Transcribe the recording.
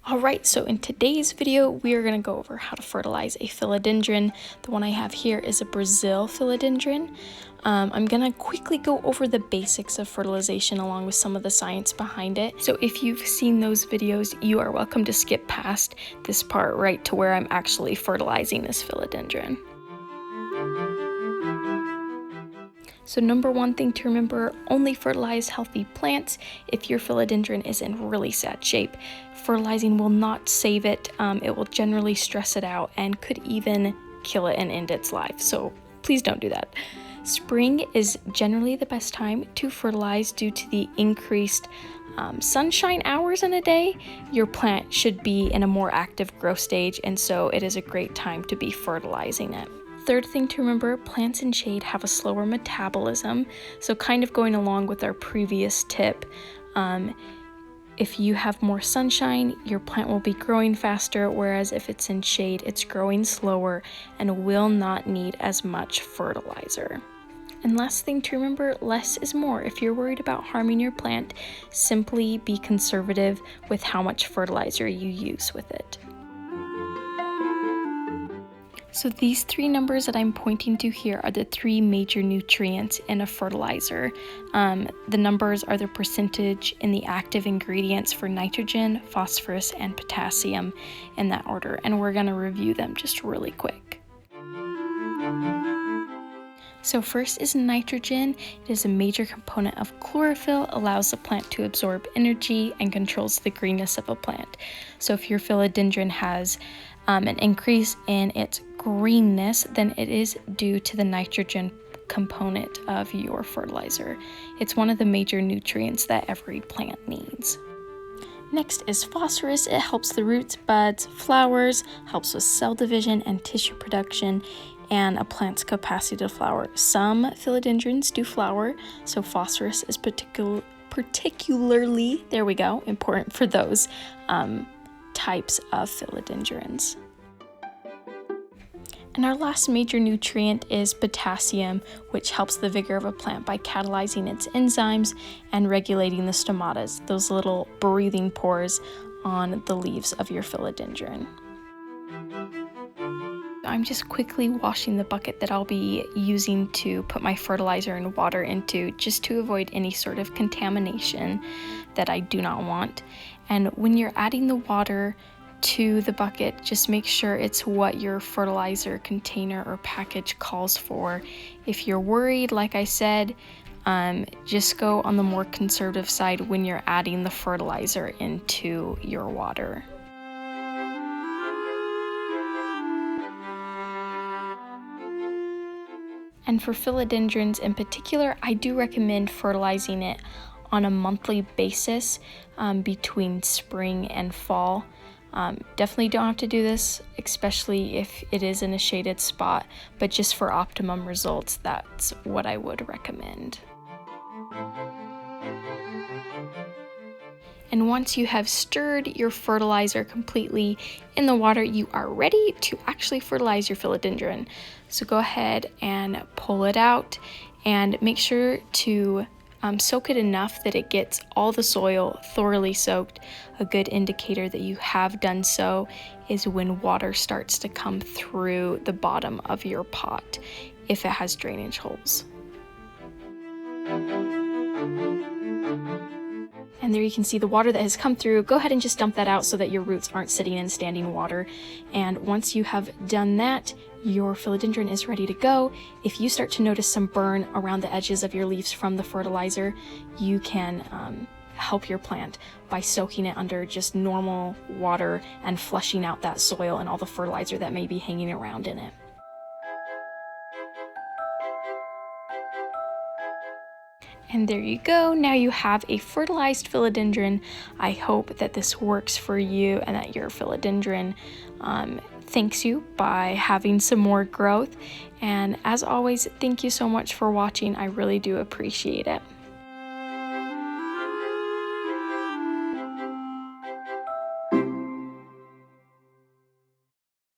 Alright, so in today's video, we are going to go over how to fertilize a philodendron. The one I have here is a Brazil philodendron. I'm going to quickly go over the basics of fertilization along with some of the science behind it. So if you've seen those videos, you are welcome to skip past this part right to where I'm actually fertilizing this philodendron. So number one thing to remember, only fertilize healthy plants. If your philodendron is in really sad shape, fertilizing will not save it. It will generally stress it out and could even kill it and end its life. So please don't do that. Spring is generally the best time to fertilize due to the increased sunshine hours in a day. Your plant should be in a more active growth stage, and so it is a great time to be fertilizing it. Third thing to remember, plants in shade have a slower metabolism, so kind of going along with our previous tip, if you have more sunshine, your plant will be growing faster, whereas if it's in shade, it's growing slower and will not need as much fertilizer. And last thing to remember, less is more. If you're worried about harming your plant, simply be conservative with how much fertilizer you use with it. So these three numbers that I'm pointing to here are the three major nutrients in a fertilizer. The numbers are the percentage in the active ingredients for nitrogen, phosphorus, and potassium in that order, and we're going to review them just really quick. So first is nitrogen. It is a major component of chlorophyll, allows the plant to absorb energy, and controls the greenness of a plant. So if your philodendron has an increase in its greenness, then it is due to the nitrogen component of your fertilizer. It's one of the major nutrients that every plant needs. Next is phosphorus. It helps the roots, buds, flowers, helps with cell division and tissue production, and a plant's capacity to flower. Some philodendrons do flower, so phosphorus is particularly, there we go, important for those types of philodendrons. And our last major nutrient is potassium, which helps the vigor of a plant by catalyzing its enzymes and regulating the stomatas, those little breathing pores on the leaves of your philodendron. I'm just quickly washing the bucket that I'll be using to put my fertilizer and water into, just to avoid any sort of contamination that I do not want. And when you're adding the water to the bucket, just make sure it's what your fertilizer container or package calls for. If you're worried, like I said, just go on the more conservative side when you're adding the fertilizer into your water. And for philodendrons in particular, I do recommend fertilizing it on a monthly basis between spring and fall. Definitely don't have to do this, especially if it is in a shaded spot, but just for optimum results, that's what I would recommend. And once you have stirred your fertilizer completely in the water, you are ready to actually fertilize your philodendron. So go ahead and pull it out and make sure to soak it enough that it gets all the soil thoroughly soaked. A good indicator that you have done so is when water starts to come through the bottom of your pot, if it has drainage holes. And there you can see the water that has come through. Go ahead and just dump that out so that your roots aren't sitting in standing water. And once you have done that, your philodendron is ready to go. If you start to notice some burn around the edges of your leaves from the fertilizer, you can help your plant by soaking it under just normal water and flushing out that soil and all the fertilizer that may be hanging around in it. And there you go. Now you have a fertilized philodendron. I hope that this works for you and that your philodendron thanks you by having some more growth. And as always, thank you so much for watching. I really do appreciate it.